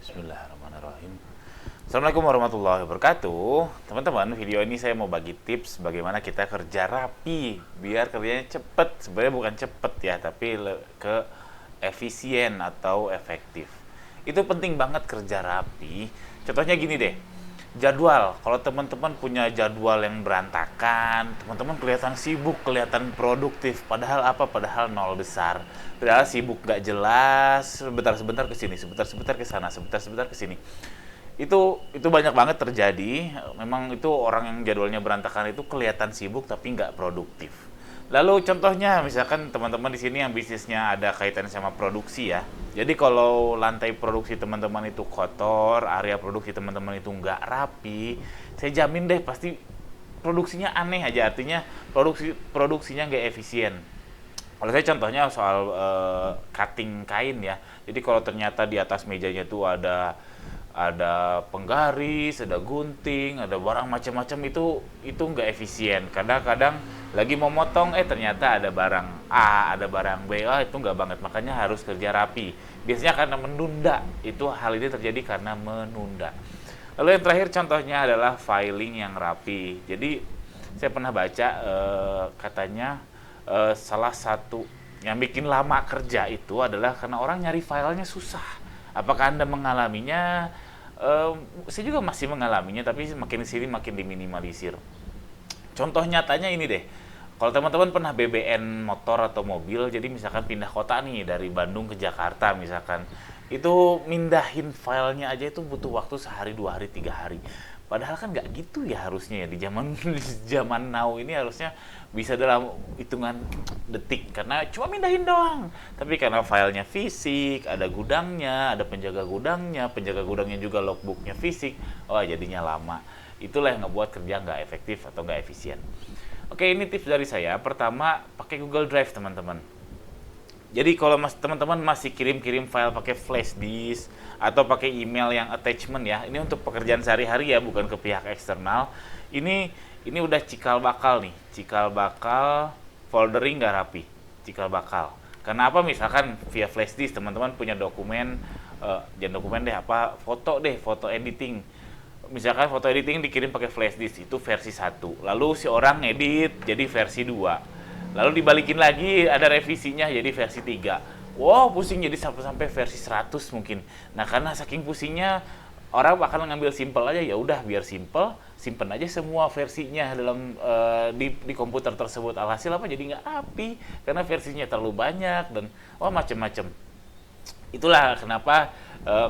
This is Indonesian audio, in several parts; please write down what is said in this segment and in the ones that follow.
Bismillahirrahmanirrahim. Assalamualaikum warahmatullahi wabarakatuh. Teman-teman, video ini saya mau bagi tips bagaimana kita kerja rapi biar kerjanya cepet. Sebenarnya bukan cepet ya, tapi ke efisien atau efektif. Itu penting banget kerja rapi. Contohnya gini deh, jadwal. Kalau teman-teman punya jadwal yang berantakan, teman-teman kelihatan sibuk, kelihatan produktif. Padahal apa? Padahal nol besar. Padahal sibuk gak jelas. Sebentar-sebentar ke sini, sebentar-sebentar ke sana, sebentar-sebentar ke sini. Itu banyak banget terjadi. Memang itu orang yang jadwalnya berantakan itu kelihatan sibuk tapi nggak produktif. Lalu contohnya misalkan teman-teman di sini yang bisnisnya ada kaitan sama produksi ya. Jadi kalau lantai produksi teman-teman itu kotor, area produksi teman-teman itu nggak rapi, saya jamin deh pasti produksinya aneh aja. Artinya produksinya nggak efisien. Kalau saya contohnya soal cutting kain ya. Jadi kalau ternyata di atas mejanya tuh ada penggaris, ada gunting, ada barang macam-macam, itu nggak efisien. Kadang-kadang lagi mau motong, ternyata ada barang A, ada barang B, itu nggak banget. Makanya harus kerja rapi. Biasanya karena menunda, itu hal ini terjadi karena menunda. Lalu yang terakhir contohnya adalah filing yang rapi. Jadi saya pernah baca katanya salah satu yang bikin lama kerja itu adalah karena orang nyari filenya susah. Apakah Anda mengalaminya? Saya juga masih mengalaminya, tapi makin sini makin diminimalisir. Contoh nyatanya ini deh. Kalau teman-teman pernah BBN motor atau mobil, jadi misalkan pindah kota nih dari Bandung ke Jakarta misalkan, itu mindahin filenya aja itu butuh waktu sehari, 2 hari, 3 hari. Padahal kan nggak gitu ya harusnya ya di zaman di zaman now ini harusnya bisa dalam hitungan detik karena cuma mindahin doang. Tapi karena filenya fisik, ada gudangnya, ada penjaga gudangnya juga logbooknya fisik, jadinya lama. Itulah yang ngebuat kerja nggak efektif atau nggak efisien. Oke, ini tips dari saya. Pertama, pakai Google Drive teman-teman. Jadi kalau teman-teman masih kirim-kirim file pakai flash disk atau pakai email yang attachment ya, ini untuk pekerjaan sehari-hari ya, bukan ke pihak eksternal. Ini udah cikal bakal nih, cikal bakal foldering nggak rapi, cikal bakal. Kenapa? Misalkan via flash disk teman-teman punya dokumen, jangan dokumen deh, foto editing. Misalkan foto editing dikirim pakai flash disk itu versi 1, lalu si orang ngedit jadi versi 2. Lalu dibalikin lagi ada revisinya jadi versi 3. Wow, pusing jadi sampai versi 100 mungkin. Nah, karena saking pusingnya orang bakal ngambil simple aja, ya udah biar simple, simpen aja semua versinya dalam di komputer tersebut. Alhasil apa? Jadi nggak rapi karena versinya terlalu banyak dan macem-macem. Itulah kenapa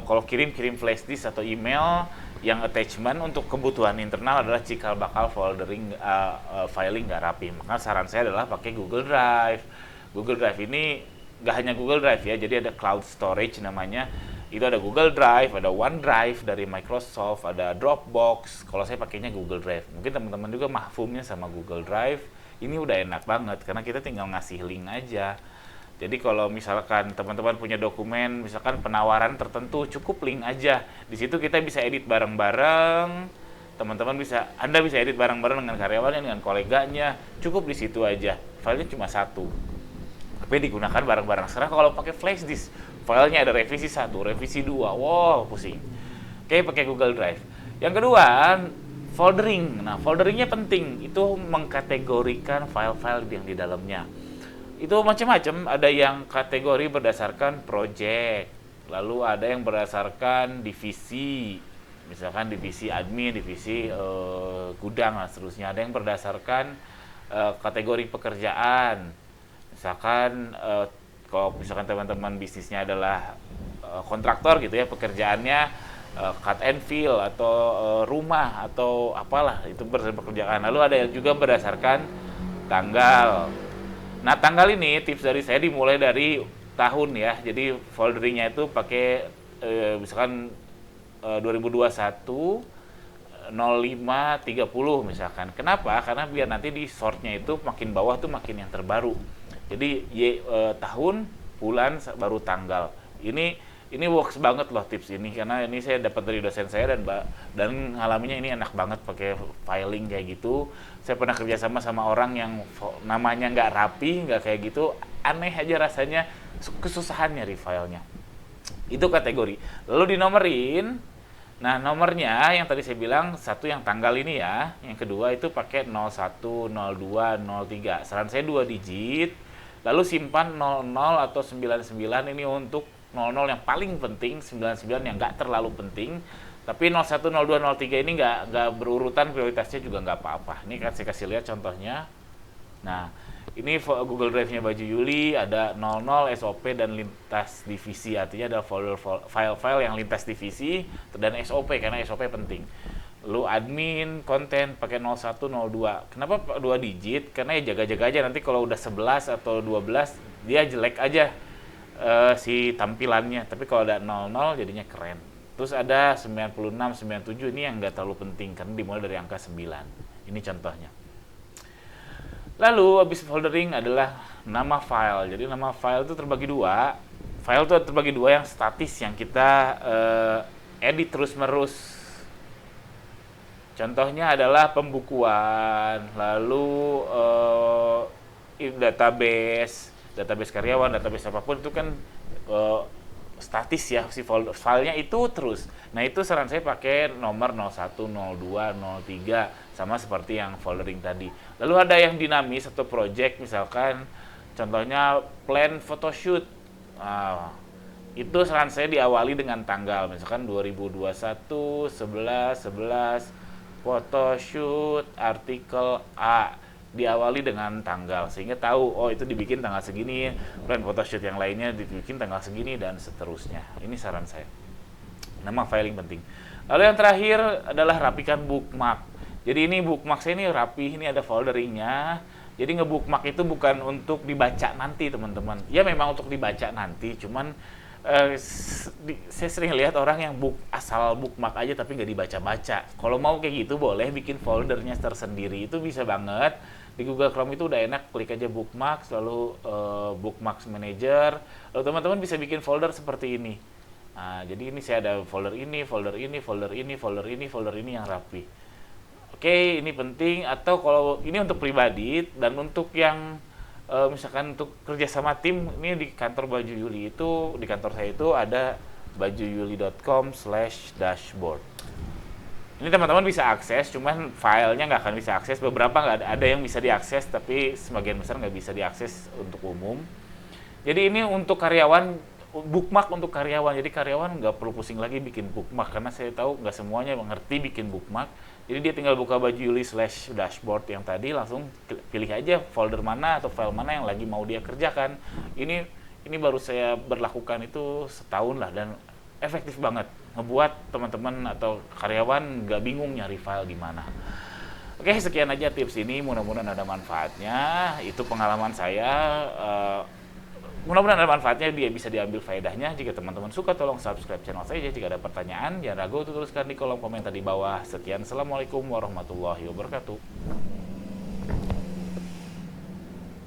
kalau kirim flash disk atau email yang attachment untuk kebutuhan internal adalah cikal bakal foldering filing nggak rapi. Maka saran saya adalah pakai Google Drive. Google Drive ini nggak hanya Google Drive ya, jadi ada cloud storage namanya. Itu ada Google Drive, ada OneDrive dari Microsoft, ada Dropbox. Kalau saya pakainya Google Drive. Mungkin teman-teman juga mahfumnya sama Google Drive. Ini udah enak banget karena kita tinggal ngasih link aja. Jadi kalau misalkan teman-teman punya dokumen, misalkan penawaran tertentu, cukup link aja. Di situ kita bisa edit bareng-bareng. Anda bisa edit bareng-bareng dengan karyawannya, dengan koleganya. Cukup di situ aja. Filenya cuma 1. Tapi digunakan bareng-bareng. Sekarang kalau pakai flash disk, filenya ada revisi 1, revisi 2. Wow, pusing. Oke, pakai Google Drive. Yang kedua, foldering. Nah, folderingnya penting. Itu mengkategorikan file-file yang di dalamnya. Itu macam-macam, ada yang kategori berdasarkan project, lalu ada yang berdasarkan divisi, misalkan divisi admin, divisi gudang dan seterusnya. Ada yang berdasarkan kategori pekerjaan, misalkan kalau misalkan teman-teman bisnisnya adalah kontraktor gitu ya, pekerjaannya cut and fill atau rumah atau apalah, itu berdasarkan pekerjaan. Lalu ada yang juga berdasarkan tanggal. Nah, tanggal ini tips dari saya dimulai dari tahun ya. Jadi folderingnya itu pakai misalkan 2021 05 30 misalkan. Kenapa? Karena biar nanti di sortnya itu makin bawah tuh makin yang terbaru. Jadi tahun, bulan, baru tanggal. Ini works banget loh tips ini karena ini saya dapat dari dosen saya dan ngalaminya ini enak banget pakai filing kayak gitu. Saya pernah kerjasama sama orang yang namanya nggak rapi, nggak kayak gitu, aneh aja rasanya, kesusahan nyari filenya. Itu kategori. Lalu dinomerin. Nah, nomornya yang tadi saya bilang, satu yang tanggal ini ya, yang kedua itu pakai 01, 02, 03. Saran saya 2 digit, lalu simpan 00 atau 99 ini untuk 00 yang paling penting, 99 yang nggak terlalu penting. Tapi 01, 02, 03 ini nggak berurutan prioritasnya juga nggak apa-apa. Ini kan saya kasih lihat contohnya. Nah, ini Google Drive-nya Baju Yuli, ada 00 SOP dan lintas divisi, artinya ada folder file-file yang lintas divisi dan SOP karena SOP penting. Lu admin konten pakai 01, 02. Kenapa 2 digit? Karena ya jaga-jaga aja, nanti kalau udah 11 atau 12 dia jelek aja si tampilannya. Tapi kalau ada 00 jadinya keren. Terus ada 96, 97 ini yang nggak terlalu penting karena dimulai dari angka 9. Ini contohnya. Lalu habis foldering adalah nama file. Jadi nama file itu terbagi dua. File itu terbagi dua, yang statis yang kita edit terus-menerus. Contohnya adalah pembukuan, lalu database karyawan, database apapun itu kan statis ya, si filenya itu terus. Nah, itu saran saya pakai nomor 01, 02, 03 sama seperti yang foldering tadi. Lalu ada yang dinamis atau project, misalkan contohnya plan photoshoot. Itu saran saya diawali dengan tanggal, misalkan 2021 11 11 photoshoot artikel A, diawali dengan tanggal sehingga tahu oh itu dibikin tanggal segini, plan photoshoot yang lainnya dibikin tanggal segini dan seterusnya. Ini saran saya. Nama filing penting. Lalu yang terakhir adalah rapikan bookmark. Jadi ini bookmark saya ini rapi, ini ada folderingnya. Jadi nge-bookmark itu bukan untuk dibaca nanti, teman-teman. Ya memang untuk dibaca nanti, cuman saya sering lihat orang yang asal bookmark aja tapi nggak dibaca-baca. Kalau mau kayak gitu boleh bikin foldernya tersendiri, itu bisa banget. Di Google Chrome itu udah enak, klik aja bookmarks, lalu bookmarks manager, lalu teman-teman bisa bikin folder seperti ini. Nah, jadi ini saya ada folder ini, folder ini, folder ini, folder ini, folder ini yang rapi. Oke, ini penting. Atau kalau ini untuk pribadi dan untuk yang misalkan untuk kerja sama tim, ini di kantor Baju Yuli itu, di kantor saya itu ada bajuyuli.com/dashboard. Ini teman-teman bisa akses, cuman filenya nggak akan bisa akses. Beberapa nggak ada yang bisa diakses, tapi sebagian besar nggak bisa diakses untuk umum. Jadi ini untuk karyawan, bookmark untuk karyawan. Jadi karyawan nggak perlu pusing lagi bikin bookmark, karena saya tahu nggak semuanya mengerti bikin bookmark. Jadi dia tinggal buka bajuyuli/dashboard yang tadi, langsung pilih aja folder mana atau file mana yang lagi mau dia kerjakan. Ini baru saya berlakukan itu setahun lah, dan efektif banget. Ngebuat teman-teman atau karyawan nggak bingung nyari file di mana. Oke, sekian aja tips ini. Mudah-mudahan ada manfaatnya. Itu pengalaman saya. Mudah-mudahan ada manfaatnya, dia bisa diambil faedahnya. Jika teman-teman suka, tolong subscribe channel saya. Jika ada pertanyaan, jangan ragu untuk tuliskan di kolom komentar di bawah. Sekian, assalamualaikum warahmatullahi wabarakatuh.